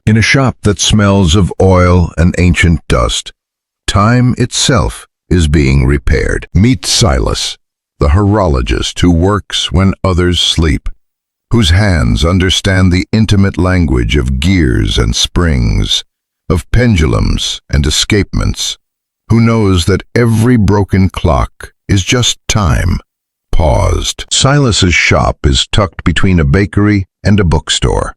In a shop that smells of oil and ancient dust, time itself is being repaired. Meet Silas, the horologist who works when others sleep, whose hands understand the intimate language of gears and springs, of pendulums and escapements, who knows that every broken clock is just time, paused. Silas's shop is tucked between a bakery and a bookstore,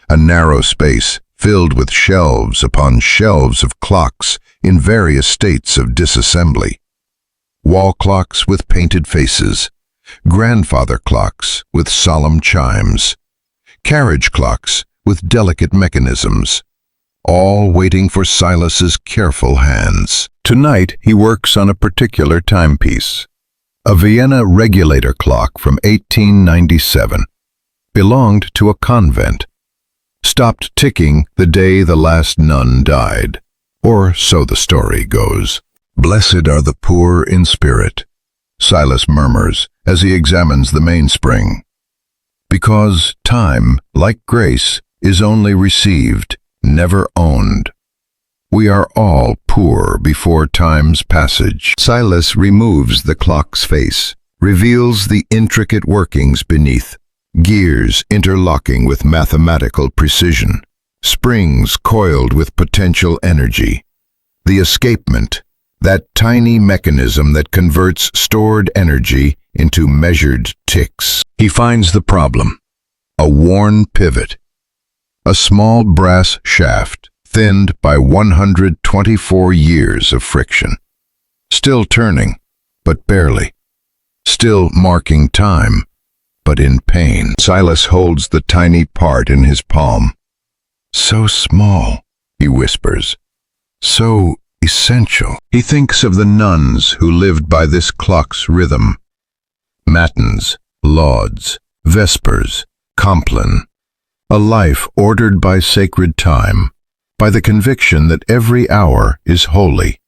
a narrow space filled with shelves upon shelves of clocks in various states of disassembly. Wall clocks with painted faces, grandfather clocks with solemn chimes, carriage clocks with delicate mechanisms, all waiting for Silas's careful hands. Tonight he works on a particular timepiece, a Vienna regulator clock from 1897, belonged to a convent, stopped ticking the day the last nun died, or so the story goes. Blessed are the poor in spirit, Silas murmurs as he examines the mainspring, because time, like grace, is only received, never owned. We are all poor before time's passage. Silas removes the clock's face, reveals the intricate workings beneath, gears interlocking with mathematical precision, springs coiled with potential energy. The escapement, that tiny mechanism that converts stored energy into measured ticks. He finds the problem, a worn pivot, a small brass shaft thinned by 124 years of friction, still turning, but barely, still marking time, but in pain. Silas holds the tiny part in his palm. So small, he whispers, so essential. He thinks of the nuns who lived by this clock's rhythm. Matins, lauds, vespers, compline, a life ordered by sacred time, by the conviction that every hour is holy,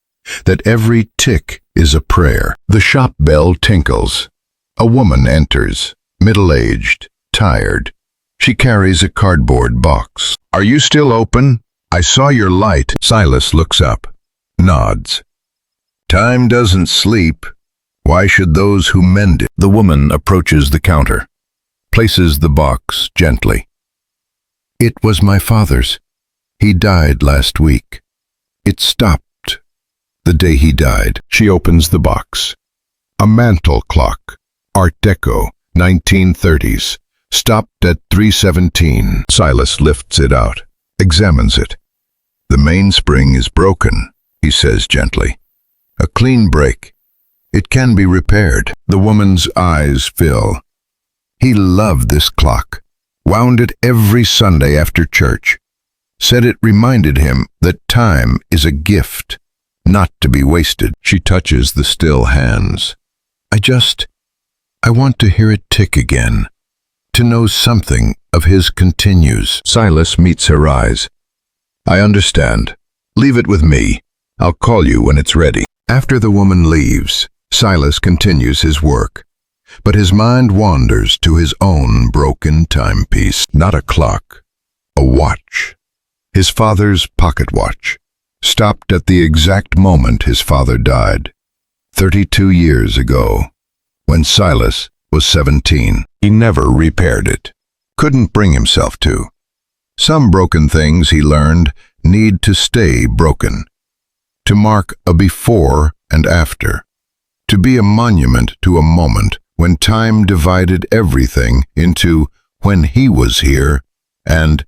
that every tick is a prayer. The shop bell tinkles. A woman enters, middle-aged, tired. She carries a cardboard box. "Are you still open? I saw your light." Silas looks up, nods. "Time doesn't sleep. Why should those who mend it?" The woman approaches the counter, places the box gently. "It was my father's. He died last week. It stopped the day he died." She opens the box. A mantel clock, Art Deco, 1930s, stopped at 3:17. Silas lifts it out, examines it. "The mainspring is broken," he says gently. "A clean break. It can be repaired." The woman's eyes fill. He loved this clock, wound it every Sunday after church, said it reminded him that time is a gift, not to be wasted. She touches the still hands. I want to hear it tick again, to know something of his continues." Silas meets her eyes. "I understand. Leave it with me. I'll call you when it's ready." After the woman leaves, Silas continues his work, but his mind wanders to his own broken timepiece. Not a clock, a watch. His father's pocket watch, stopped at the exact moment his father died, 32 years ago, when Silas was 17. He never repaired it, couldn't bring himself to. Some broken things, he learned, need to stay broken, to mark a before and after, to be a monument to a moment when time divided everything into when he was here and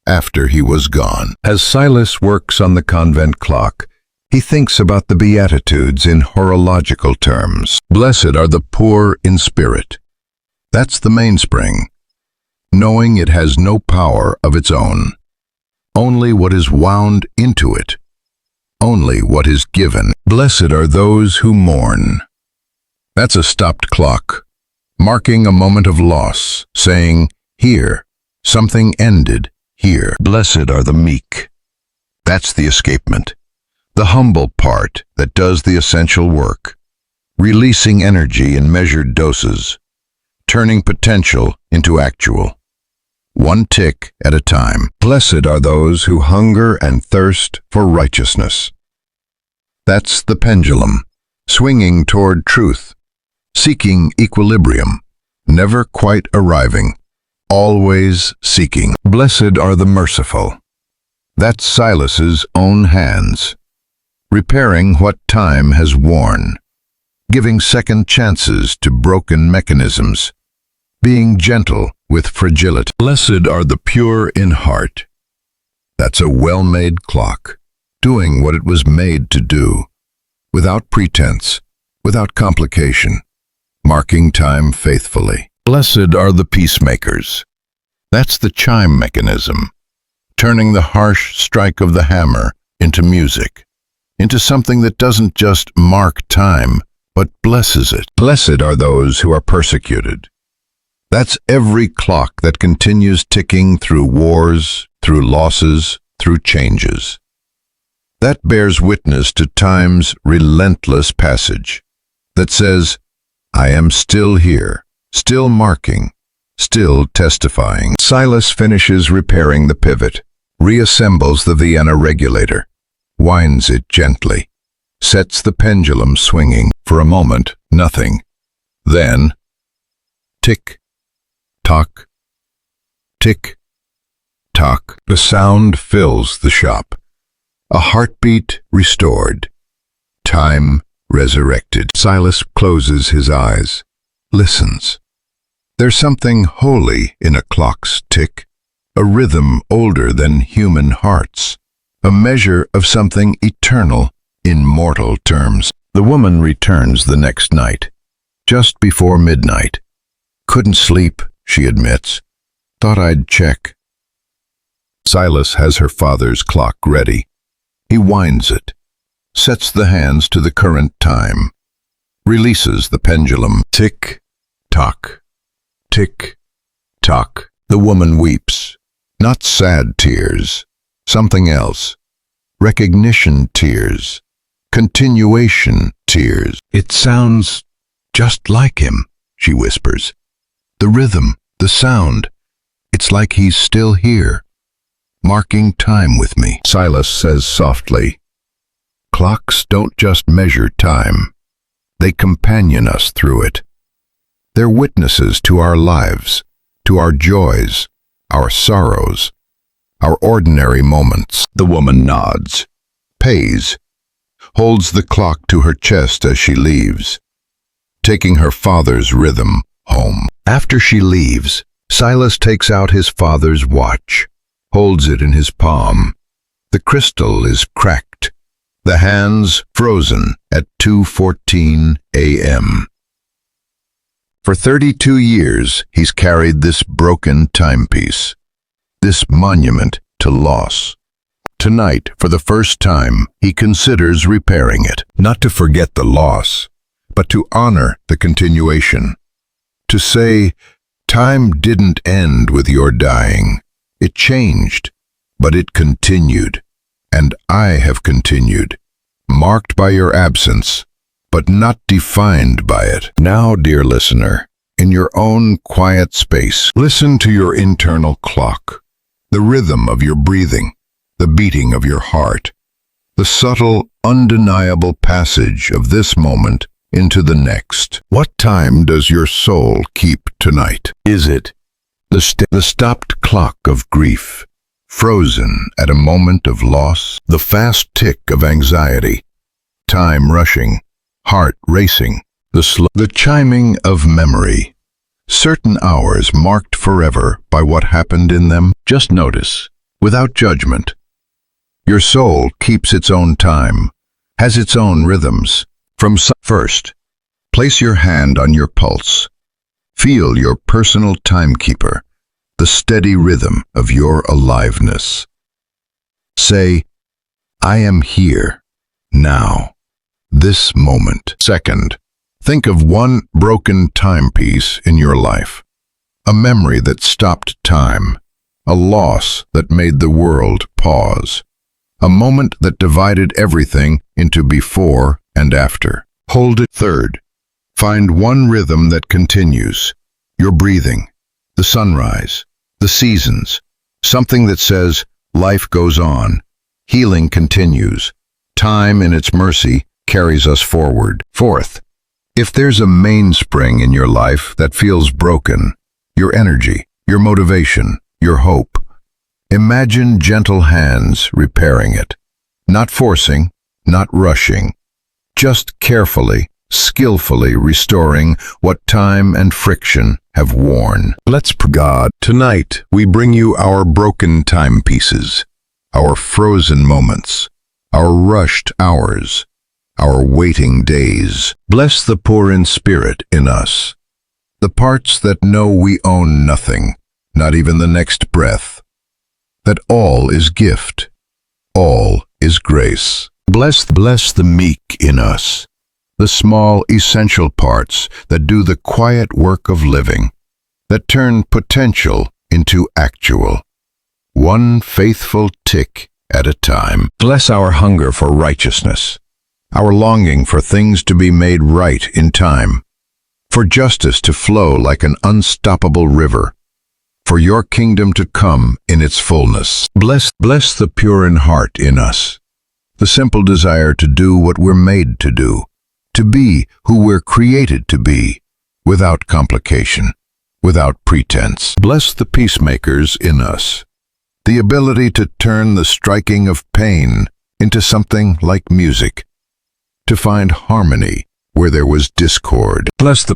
after he was gone. As Silas works on the convent clock, he thinks about the Beatitudes in horological terms. Blessed are the poor in spirit. That's the mainspring, knowing it has no power of its own, only what is wound into it, only what is given. Blessed are those who mourn. That's a stopped clock, marking a moment of loss, saying, here, something ended here. Blessed are the meek. That's the escapement, the humble part that does the essential work, releasing energy in measured doses, turning potential into actual. one tick at a time. Blessed are those who hunger and thirst for righteousness. That's the pendulum, swinging toward truth, seeking equilibrium, never quite arriving, always seeking. Blessed are the merciful. That's Silas's own hands, repairing what time has worn, giving second chances to broken mechanisms, being gentle with fragility. Blessed are the pure in heart. That's a well-made clock, doing what it was made to do, without pretense, without complication, marking time faithfully. Blessed are the peacemakers. That's the chime mechanism, turning the harsh strike of the hammer into music, into something that doesn't just mark time, but blesses it. Blessed are those who are persecuted. That's every clock that continues ticking through wars, through losses, through changes. That bears witness to time's relentless passage, that says, I am still here, still marking, still testifying. Silas finishes repairing the pivot, reassembles the Vienna regulator, winds it gently, sets the pendulum swinging. For a moment, nothing. Then, tick, tock, tick, tock. The sound fills the shop. A heartbeat restored. Time resurrected. Silas closes his eyes, listens. There's something holy in a clock's tick, a rhythm older than human hearts, a measure of something eternal in mortal terms. The woman returns the next night, just before midnight. Couldn't sleep, she admits. Thought I'd check. Silas has her father's clock ready. He winds it, sets the hands to the current time, releases the pendulum. Tick, tock, tick, tock. The woman weeps, not sad tears, something else. Recognition tears, continuation tears. It sounds just like him, she whispers. The rhythm, the sound, it's like he's still here, marking time with me. Silas says softly, clocks don't just measure time, they companion us through it. They're witnesses to our lives, to our joys, our sorrows, our ordinary moments. The woman nods, pays, holds the clock to her chest as she leaves, taking her father's rhythm home. After she leaves, Silas takes out his father's watch, holds it in his palm. The crystal is cracked, the hands frozen at 2:14 a.m. For 32 years, he's carried this broken timepiece, this monument to loss. Tonight, for the first time, he considers repairing it, not to forget the loss, but to honor the continuation. To say, time didn't end with your dying. It changed, but it continued. And I have continued, marked by your absence, but not defined by it. Now, dear listener, in your own quiet space, listen to your internal clock, the rhythm of your breathing, the beating of your heart, the subtle, undeniable passage of this moment into the next. What time does your soul keep tonight? Is it the stopped clock of grief, frozen at a moment of loss, the fast tick of anxiety, time rushing, heart racing, the chiming of memory, certain hours marked forever by what happened in them? Just notice, without judgment. Your soul keeps its own time, has its own rhythms. First, place your hand on your pulse. Feel your personal timekeeper, the steady rhythm of your aliveness. Say, I am here, now, this moment. Second, think of one broken timepiece in your life, a memory that stopped time, a loss that made the world pause, a moment that divided everything into before and after. Hold it. Third, find one rhythm that continues, your breathing, the sunrise, The seasons, something that says life goes on, healing continues, time in its mercy carries us forward. Fourth, if there's a mainspring in your life that feels broken, your energy, your motivation, your hope, imagine gentle hands repairing it. Not forcing, not rushing, just carefully, skillfully restoring what time and friction have worn. Let's pray. God, tonight we bring you our broken timepieces, our frozen moments, our rushed hours, our waiting days. Bless the poor in spirit in us, the parts that know we own nothing, not even the next breath, that all is gift, all is grace. Bless the meek in us, the small essential parts that do the quiet work of living, that turn potential into actual, one faithful tick at a time. Bless our hunger for righteousness, our longing for things to be made right in time, for justice to flow like an unstoppable river, for your kingdom to come in its fullness. Bless the pure in heart in us, the simple desire to do what we're made to do, to be who we're created to be, without complication, without pretense. Bless the peacemakers in us, the ability to turn the striking of pain into something like music, to find harmony where there was discord.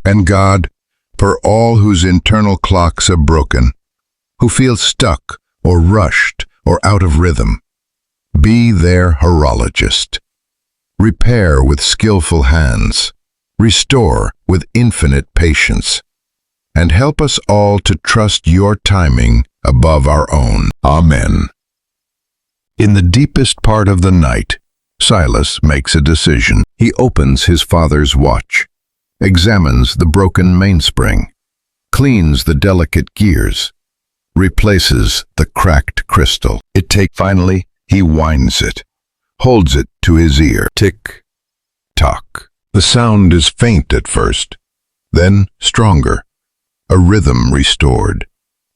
And God, for all whose internal clocks are broken, who feel stuck or rushed or out of rhythm, be their horologist. Repair with skillful hands, restore with infinite patience, and help us all to trust your timing above our own. Amen. In the deepest part of the night, Silas makes a decision. He opens his father's watch, examines the broken mainspring, cleans the delicate gears, replaces the cracked crystal. Finally, he winds it, holds it to his ear. Tick, tock. The sound is faint at first, then stronger, a rhythm restored,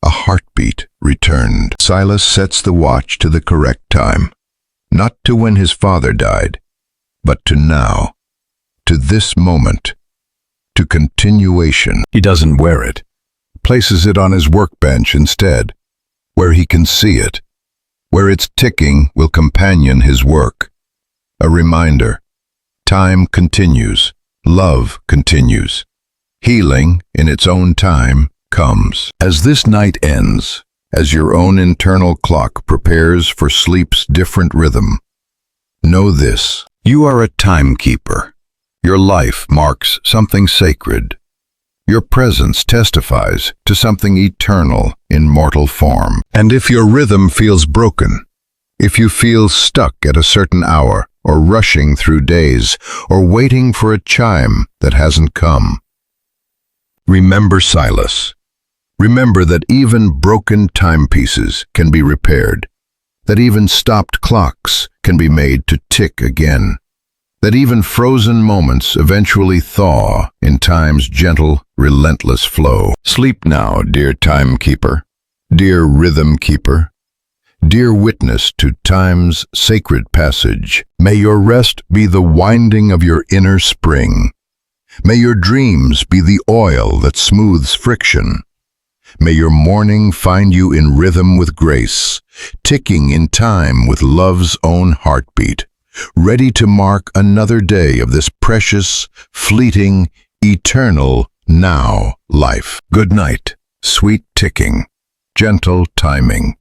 a heartbeat returned. Silas sets the watch to the correct time, not to when his father died, but to now, to this moment, to continuation. He doesn't wear it, places it on his workbench instead, where he can see it, where its ticking will companion his work. A reminder, time continues, love continues, healing in its own time comes. As this night ends, as your own internal clock prepares for sleep's different rhythm, know this: you are a timekeeper. Your life marks something sacred. Your presence testifies to something eternal in mortal form. And if your rhythm feels broken, if you feel stuck at a certain hour, or rushing through days, or waiting for a chime that hasn't come, remember Silas. Remember that even broken timepieces can be repaired, that even stopped clocks can be made to tick again, that even frozen moments eventually thaw in time's gentle, relentless flow. Sleep now, dear timekeeper, dear rhythm keeper, dear witness to time's sacred passage. May your rest be the winding of your inner spring. May your dreams be the oil that smooths friction. May your morning find you in rhythm with grace, ticking in time with love's own heartbeat, ready to mark another day of this precious, fleeting, eternal now life. Good night, sweet ticking, gentle timing.